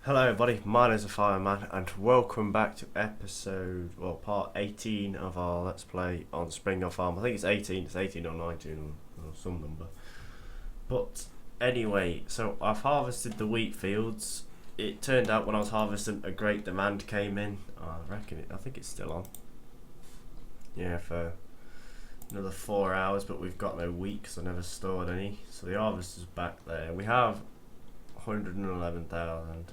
Hello everybody, my name is the Fireman and welcome back to part 18 of our Let's Play on Springham Farm. I think it's 18 or 19 or some number. But anyway, so I've harvested the wheat fields. It turned out when I was harvesting a great demand came in. I think it's still on. Yeah, for another 4 hours, but we've got no wheat because I never stored any. So the harvest is back there. We have 111,000.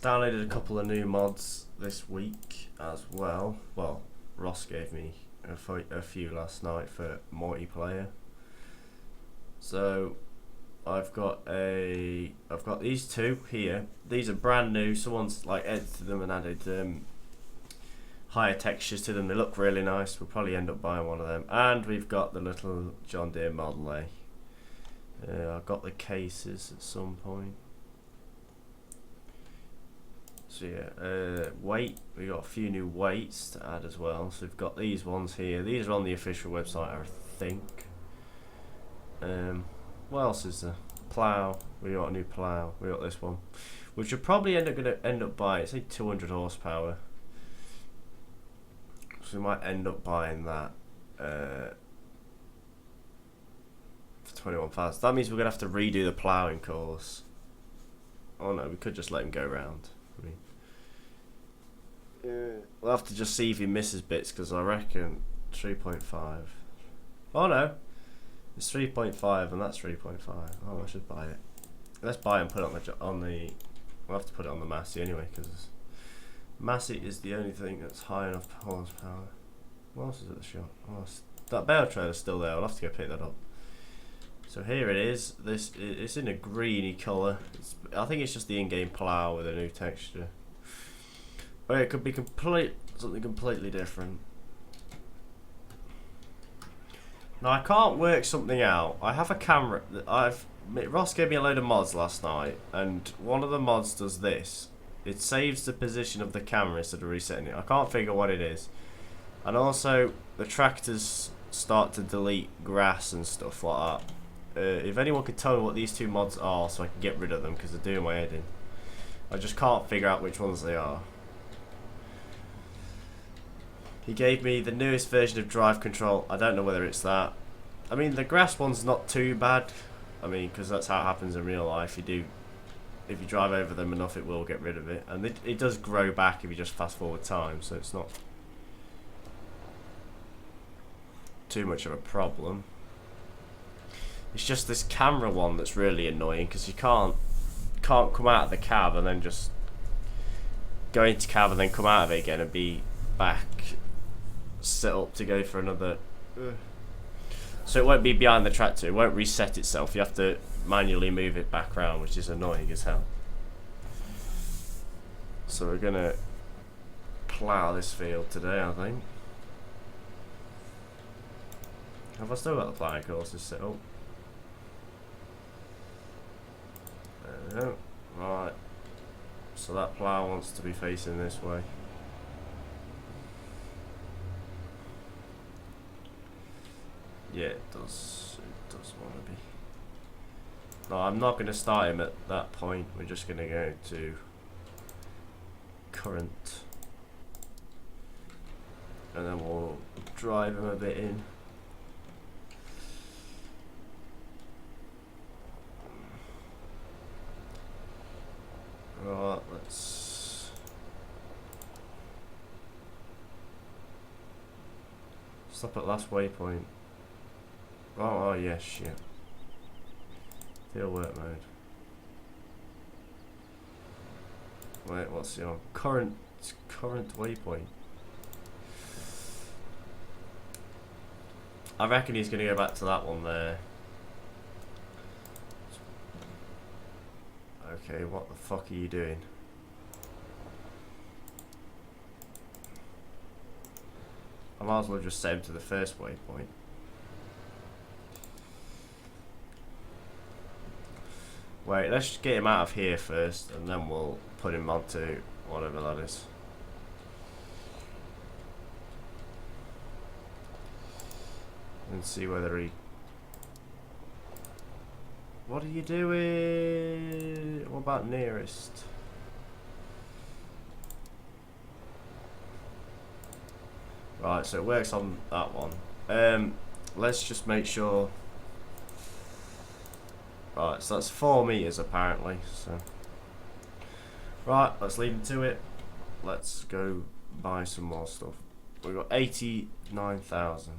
Downloaded a couple of new mods this week as well. Well, Ross gave me a few last night for multiplayer. So I've got these two here. These are brand new. Someone's like edited them and added higher textures to them. They look really nice. We'll probably end up buying one of them. And we've got the little John Deere Model A. I've got the cases at some point. So yeah, weight, we got a few new weights to add as well. So we've got these ones here. These are on the official website, I think. What else is there? Plough. We got a new plough. We got this one, which we're probably end up buying. It's like 200 horsepower. So we might end up buying that. 21,000. That means we're gonna have to redo the ploughing course. Oh no, we could just let him go round. I mean, we'll have to just see if he misses bits because I reckon 3.5. Oh no, it's 3.5 and that's 3.5. Oh, I should buy it. Let's buy and put it on the. We'll have to put it on the Massey anyway because Massey is the only thing that's high enough horsepower. What else is at the shop? Oh, that bale trailer's still there. I'll have to go pick that up. So here it is. It's in a greeny colour. I think it's just the in-game plough with a new texture. But it could be something completely different. Now I can't work something out. I have a camera that Ross gave me a load of mods last night, and one of the mods does this. It saves the position of the camera instead of resetting it. I can't figure what it is. And also the tractors start to delete grass and stuff like that. If anyone could tell me what these two mods are so I can get rid of them because they're doing my head in. I just can't figure out which ones they are. He gave me the newest version of drive control. I don't know whether it's that. I mean, the grass one's not too bad. I mean, because that's how it happens in real life. If you drive over them enough, it will get rid of it. And it does grow back if you just fast forward time, so it's not too much of a problem. It's just this camera one that's really annoying because you can't come out of the cab and then just go into cab and then come out of it again and be back set up to go for another. So it won't be behind the tractor. It won't reset itself. You have to manually move it back around, which is annoying as hell. So we're gonna plough this field today, I think. Have I still got the ploughing courses set up? Right, so that plough wants to be facing this way. Yeah, it does want to be. No, I'm not going to start him at that point. We're just going to go to current and then we'll drive him a bit in. Right, let's stop at last waypoint. Oh yeah, shit. Field work mode. Wait, what's the current waypoint? I reckon he's gonna go back to that one there. Okay, what the fuck are you doing? I might as well just set him to the first waypoint. Wait, let's just get him out of here first and then we'll put him onto whatever that is. And see whether he What are you doing? What about nearest? Right, so it works on that one. Let's just make sure. Right, so that's 4 meters apparently. So, right, let's leave it to it. Let's go buy some more stuff. We've got 89,000.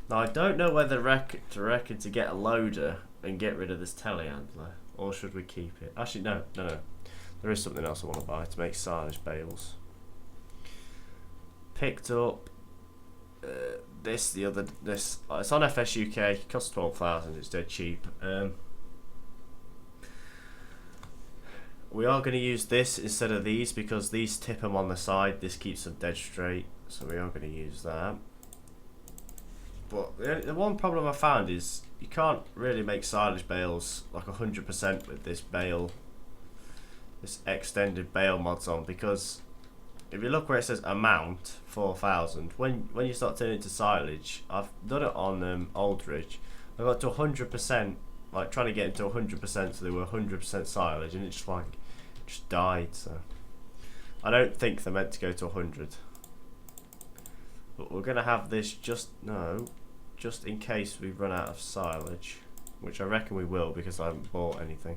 Now I don't know whether to reckon to get a loader and get rid of this telehandler, or should we keep it? Actually, no. There is something else I want to buy to make silage bales. Picked up this. It's on FS UK. It costs 12,000. It's dead cheap. We are going to use this instead of these because these tip them on the side. This keeps them dead straight, so we are going to use that. But the one problem I found is you can't really make silage bales like 100% with this extended bale mods on, because if you look where it says amount 4,000, when you start turning into silage, I've done it on Aldridge. I got to 100%, like trying to get into 100%, so they were 100% silage, and it just died. So I don't think they're meant to go to 100. But we're going to have this just in case we run out of silage, which I reckon we will because I haven't bought anything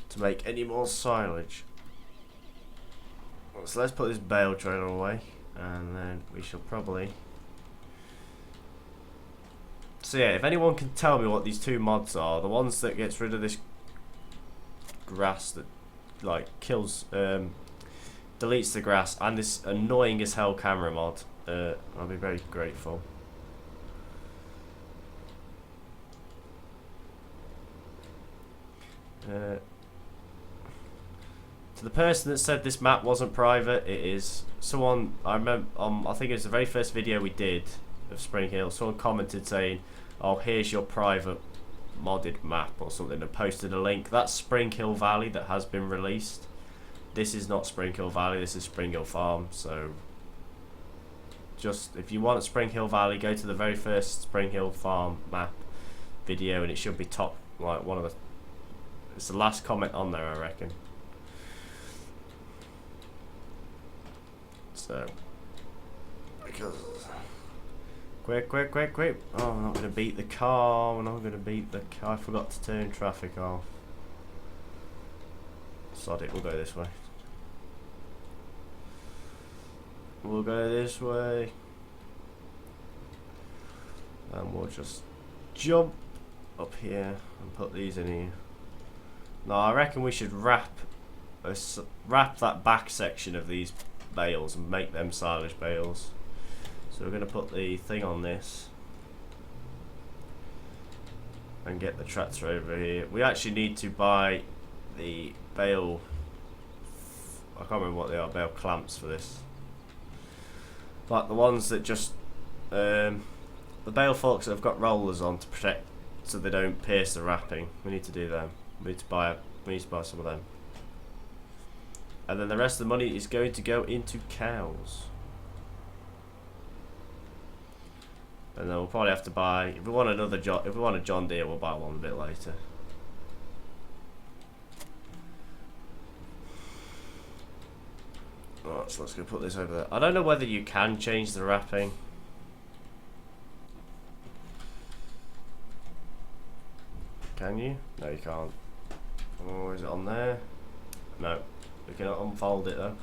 to make any more silage. So let's put this bale trailer away, and then we shall probably... So yeah, if anyone can tell me what these two mods are, the ones that gets rid of this grass that like kills, deletes the grass, and this annoying as hell camera mod, I'll be very grateful. To the person that said this map wasn't private, it is. Someone, I remember, I think it was the very first video we did of Spring Hill, someone commented saying, oh, here's your private modded map or something, and posted a link. That's Spring Hill Valley that has been released. This is not Spring Hill Valley, this is Spring Hill Farm. So just, if you want Spring Hill Valley, go to the very first Spring Hill Farm map video, and it should be top, like one of the, it's the last comment on there, I reckon. So, because quick! Oh, we're not going to beat the car. We're not going to beat the car. I forgot to turn traffic off. Sod it. We'll go this way. We'll go this way, and we'll just jump up here and put these in here. Now I reckon we should wrap that back section of these bales and make them silage bales. So we're going to put the thing on this and get the tractor over here. We actually need to buy the bale, I can't remember what they are, bale clamps for this. Like the ones that just, the bale forks that have got rollers on to protect so they don't pierce the wrapping. We need to do them. We need to buy some of them. And then the rest of the money is going to go into cows. And then we'll probably have to buy, if we want a John Deere, we'll buy one a bit later. Right, so let's go put this over there. I don't know whether you can change the wrapping. Can you? No, you can't. Oh, is it on there? No. We can unfold it though.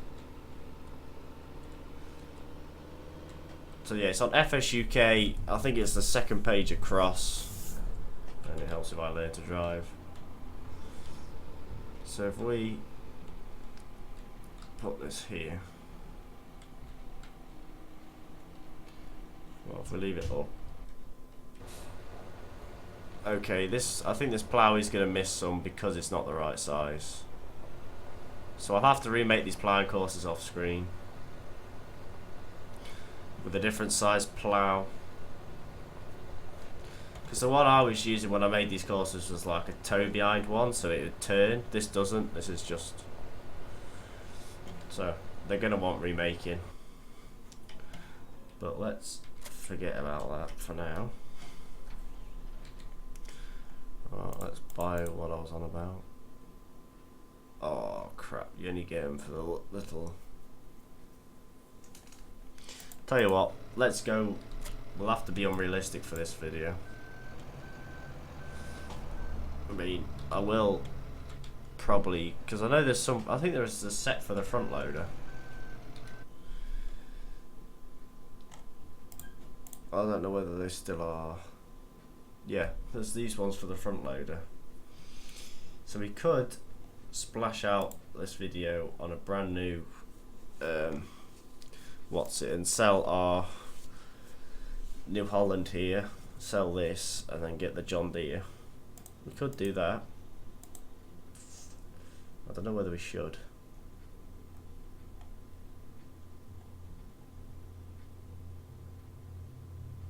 So yeah, it's on FS UK. I think it's the second page across. And it helps if I learn to drive. So if we put this here. Well, if we leave it up. Okay, I think this plough is going to miss some because it's not the right size. So I'll have to remake these ploughing courses off screen with a different size plough. Because the one I was using when I made these courses was like a toe behind one, so it would turn. This doesn't. This is just... So they're going to want remaking. But let's forget about that for now. Right, let's buy what I was on about. Oh crap, you only get them for the little... Tell you what, let's go. We'll have to be unrealistic for this video. I mean, I will probably, because I know there's some, I think there's a set for the front loader. I don't know whether they still are. Yeah, there's these ones for the front loader. So we could splash out this video on a brand new and sell our New Holland here, sell this, and then get the John Deere. We could do that. I don't know whether we should.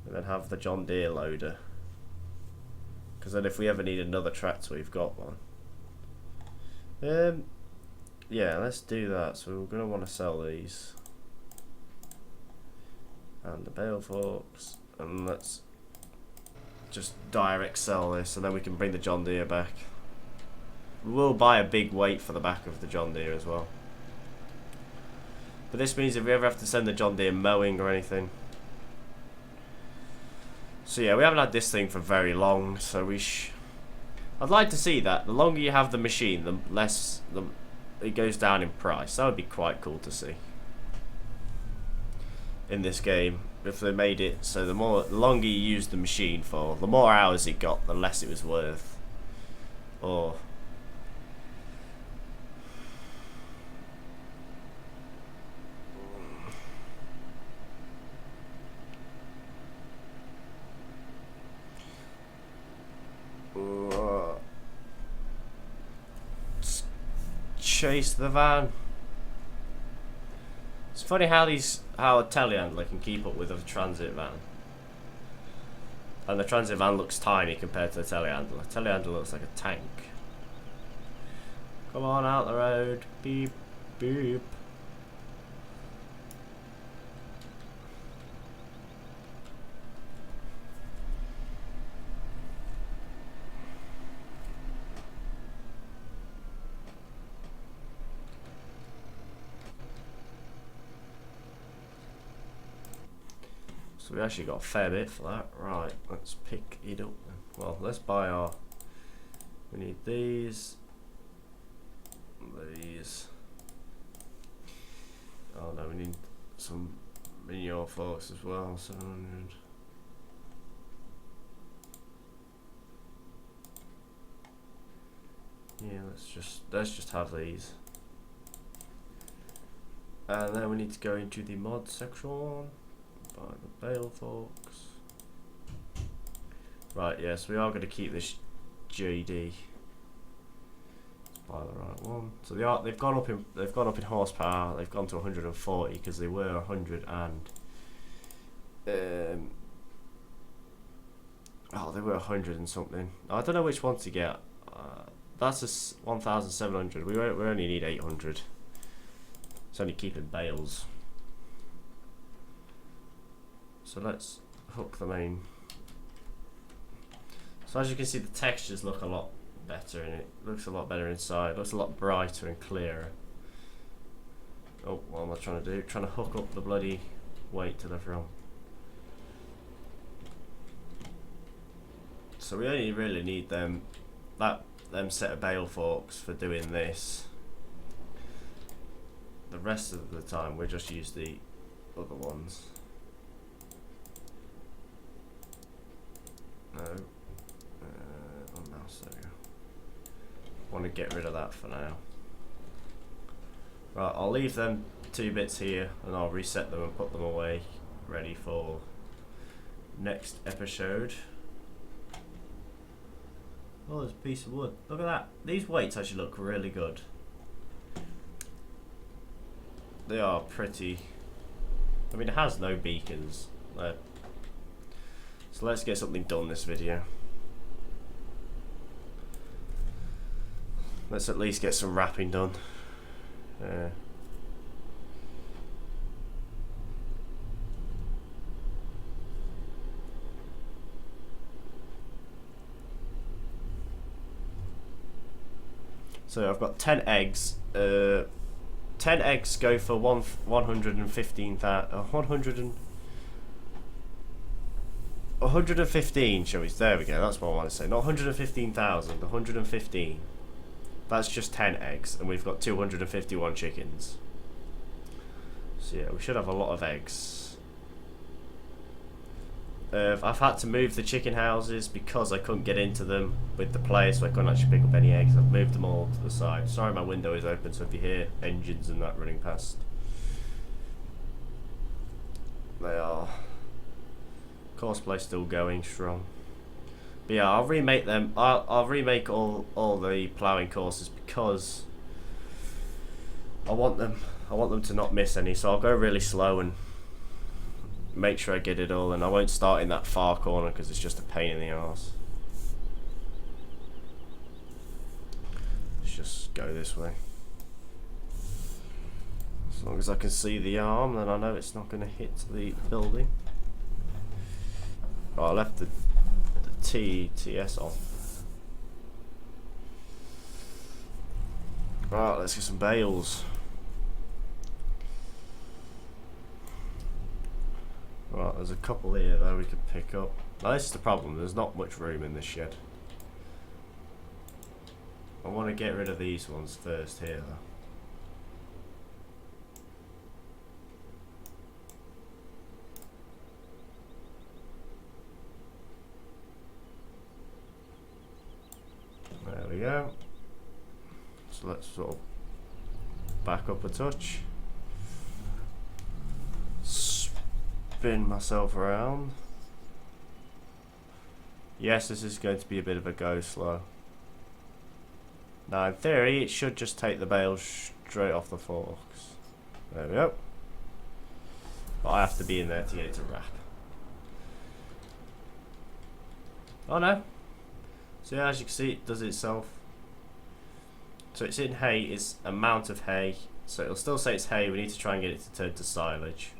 And then have the John Deere loader. Because then if we ever need another tractor, we've got one. Yeah, let's do that. So we're going to want to sell these. And the bale forks. And let's just direct sell this, and then we can bring the John Deere back. We will buy a big weight for the back of the John Deere as well. But this means if we ever have to send the John Deere mowing or anything. So yeah, we haven't had this thing for very long, so I'd like to see that. The longer you have the machine, the less it goes down in price. That would be quite cool to see. In this game, if they made it so the longer you use the machine for, the more hours it got, the less it was worth. Or chase the van. It's funny how a telehandler can keep up with a transit van. And the transit van looks tiny compared to the telehandler. The telehandler looks like a tank. Come on out the road. Beep, beep. So we actually got a fair bit for that. Right, let's pick it up then. Well, let's buy our... We need these. These. Oh no, we need some manure forks as well. 700. Yeah, let's just have these. And then we need to go into the mod section. Buy the bale forks. Right, yes, we are going to keep this JD. Let's buy the right one. So they've gone up in horsepower. They've gone to 140 because they were 100 and oh, they were 100 and something. I don't know which one to get. That's a 1,700. We only need 800. It's only keeping bales. So let's hook the main. So as you can see, the textures look a lot better and it looks a lot better inside. It looks a lot brighter and clearer. Oh, what am I trying to do? Trying to hook up the bloody weight to the front. So we only really need them set of bale forks for doing this. The rest of the time we just use the other ones. No. On mouse there. Want to get rid of that for now. Right, I'll leave them 2 bits here and I'll reset them and put them away, ready for next episode. Oh, there's a piece of wood. Look at that. These weights actually look really good. They are pretty. I mean, it has no beacons. So let's get something done this video. Let's at least get some wrapping done. So I've got 10 eggs. 10 eggs go for 115, shall we? There we go. That's what I want to say. Not 115,000. 115. That's just 10 eggs, and we've got 251 chickens. So yeah, we should have a lot of eggs. I've had to move the chicken houses because I couldn't get into them with the player, so I couldn't actually pick up any eggs. I've moved them all to the side. Sorry, my window is open, so if you hear engines and that running past, they are. Courseplay still going strong. But yeah, I'll remake them. I'll remake all the ploughing courses because I want them to not miss any. So I'll go really slow and make sure I get it all, and I won't start in that far corner because it's just a pain in the arse. Let's just go this way. As long as I can see the arm, then I know it's not going to hit the building. Oh, I left the TS on. Right, let's get some bales. Right, there's a couple here though we could pick up. Now this is the problem, there's not much room in this shed. I want to get rid of these ones first here though. There we go. So let's sort of back up a touch. Spin myself around. Yes, this is going to be a bit of a go slow. Now in theory it should just take the bales straight off the forks. There we go. But I have to be in there to get it to wrap. Oh no. So yeah, as you can see, it does it itself. So it's in hay, it's amount of hay. So it'll still say it's hay, we need to try and get it to turn to silage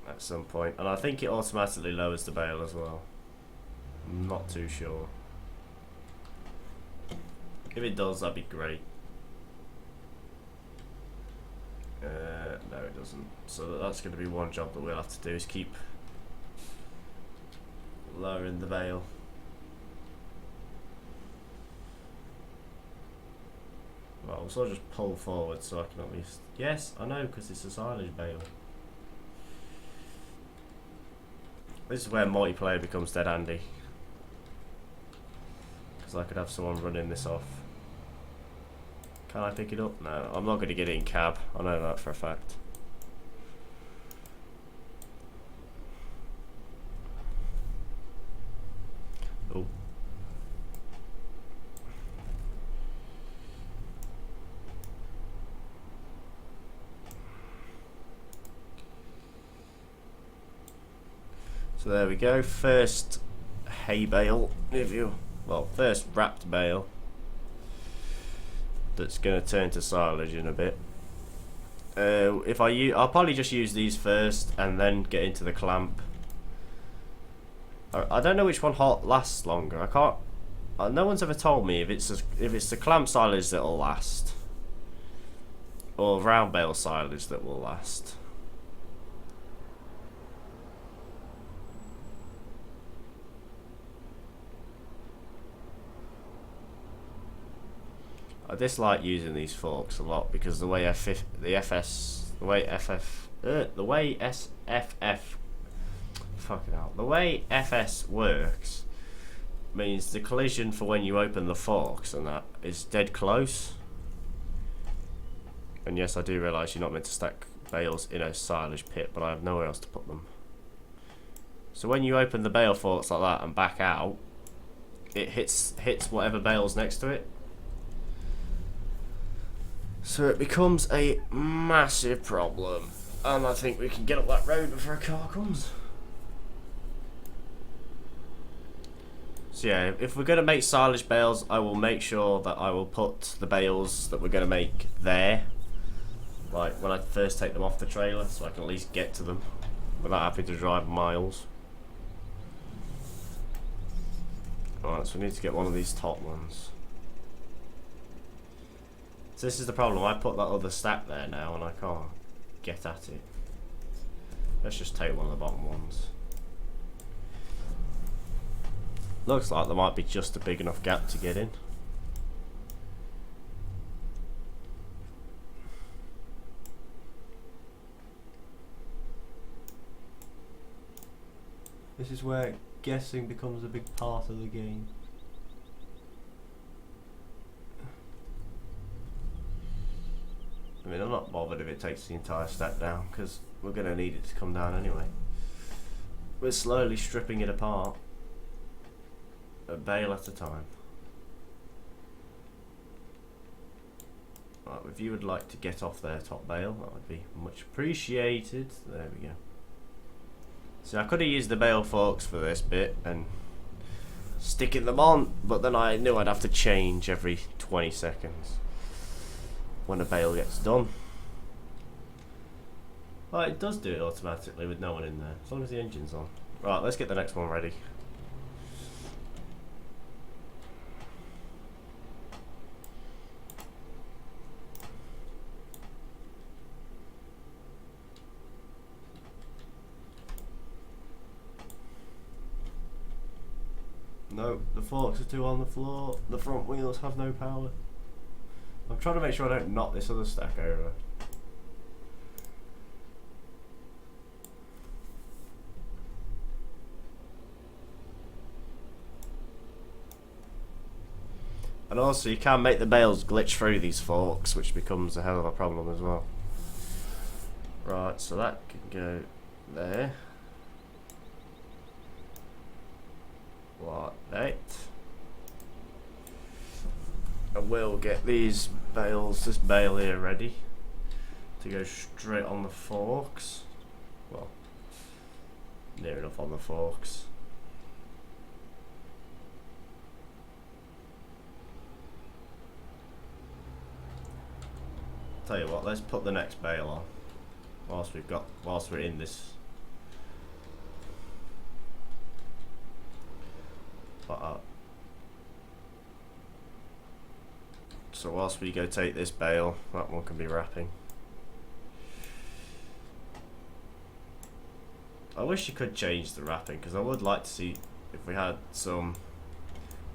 at some point. And I think it automatically lowers the bale as well. I'm not too sure. If it does, that'd be great. No, it doesn't. So that's going to be one job that we'll have to do, is keep lowering the bale. Well, I'll sort of just pull forward so I can at least... Yes, I know, because it's a silage bale. This is where multiplayer becomes dead handy. Because I could have someone running this off. Can I pick it up? No, I'm not going to get it in cab. I know that for a fact. Oh. So there we go, first hay bale, first wrapped bale that's going to turn to silage in a bit. I'll probably just use these first and then get into the clamp. I don't know which one lasts longer. I can't. No one's ever told me if it's the clamp silage that will last, or round bale silage that will last. I dislike using these forks a lot because the way the way FS works means the collision for when you open the forks and that is dead close. And yes, I do realise you're not meant to stack bales in a silage pit, but I have nowhere else to put them. So when you open the bale forks like that and back out, it hits whatever bale's next to it. So it becomes a massive problem, and I think we can get up that road before a car comes. So yeah, if we're going to make silage bales, I will make sure that I will put the bales that we're going to make there, like when I first take them off the trailer, so I can at least get to them without having to drive miles. Alright, so we need to get one of these top ones. So this is the problem. I put that other stack there now and I can't get at it. Let's just take one of the bottom ones. Looks like there might be just a big enough gap to get in. This is where guessing becomes a big part of the game. I mean, I'm not bothered if it takes the entire stack down, because we're going to need it to come down anyway. We're slowly stripping it apart, a bale at a time. Right, if you would like to get off their top bale, that would be much appreciated. There we go. So I could have used the bale forks for this bit and sticking them on, but then I knew I'd have to change every 20 seconds when a bale gets done. Well, it does do it automatically with no one in there, as long as the engine's on. Right, let's get the next one ready. No, the forks are too on the floor. The front wheels have no power. I'm trying to make sure I don't knock this other stack over. And also you can make the bales glitch through these forks, which becomes a hell of a problem as well. Right, so that can go there. Like that. And we'll get these bales, this bale here ready to go straight on the forks. Well, near enough on the forks. Tell you what, let's put the next bale on whilst we're in this. Like that. So whilst we go take this bale, that one can be wrapping. I wish you could change the wrapping, because I would like to see if we had some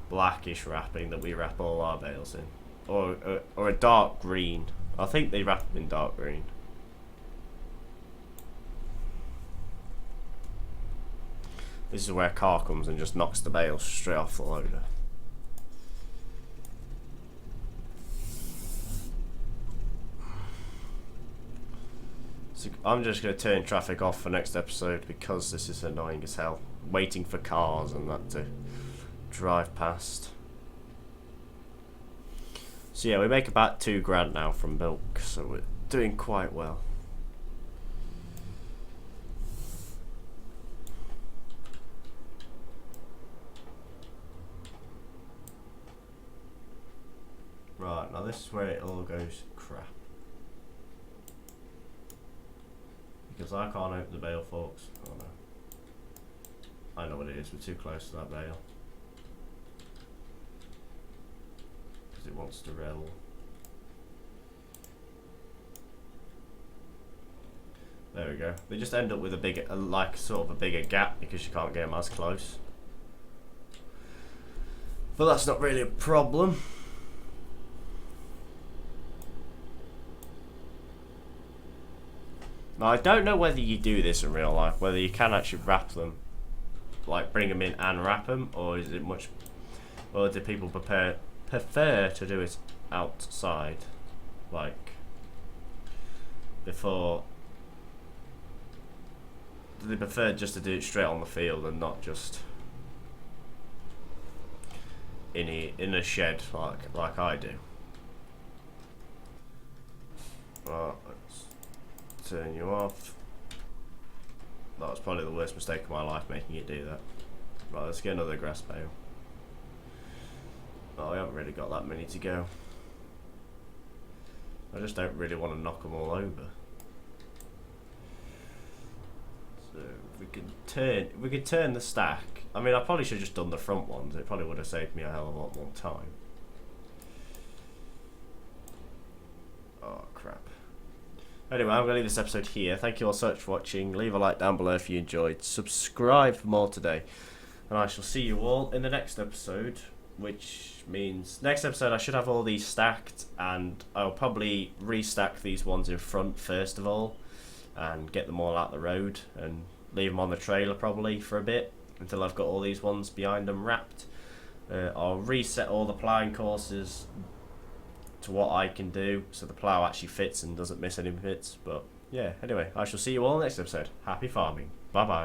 blackish wrapping that we wrap all our bales in, or a dark green. I think they wrap them in dark green. This is where a car comes and just knocks the bale straight off the loader. So I'm just going to turn traffic off for next episode because this is annoying as hell. Waiting for cars and that to drive past. So yeah, we make about £2 now from milk, so we're doing quite well. Right, now this is where it all goes crap. Because I can't open the bale forks. Oh no. I know what it is, we're too close to that bale. Because it wants to roll. There we go. They just end up with a bigger, like sort of a bigger gap because you can't get them as close. But that's not really a problem. Now I don't know whether you do this in real life, whether you can actually wrap them, like bring them in and wrap them, or is it much, or do people prefer to do it outside, like before? Do they prefer just to do it straight on the field and not just in a shed like I do? Right, let's turn you off. That was probably the worst mistake of my life, making it do that. Right, let's get another grass bale. Oh, we haven't really got that many to go. I just don't really want to knock them all over. So if we could turn the stack. I mean, I probably should have just done the front ones. It probably would have saved me a hell of a lot more time. Anyway, I'm going to leave this episode here. Thank you all so much for watching. Leave a like down below if you enjoyed. Subscribe for more today. And I shall see you all in the next episode, which means next episode I should have all these stacked, and I'll probably restack these ones in front first of all and get them all out the road and leave them on the trailer probably for a bit until I've got all these ones behind them wrapped. I'll reset all the ploughing courses to what I can do so the plough actually fits and doesn't miss any bits. But yeah, anyway, I shall see you all next episode. Happy farming. Bye bye.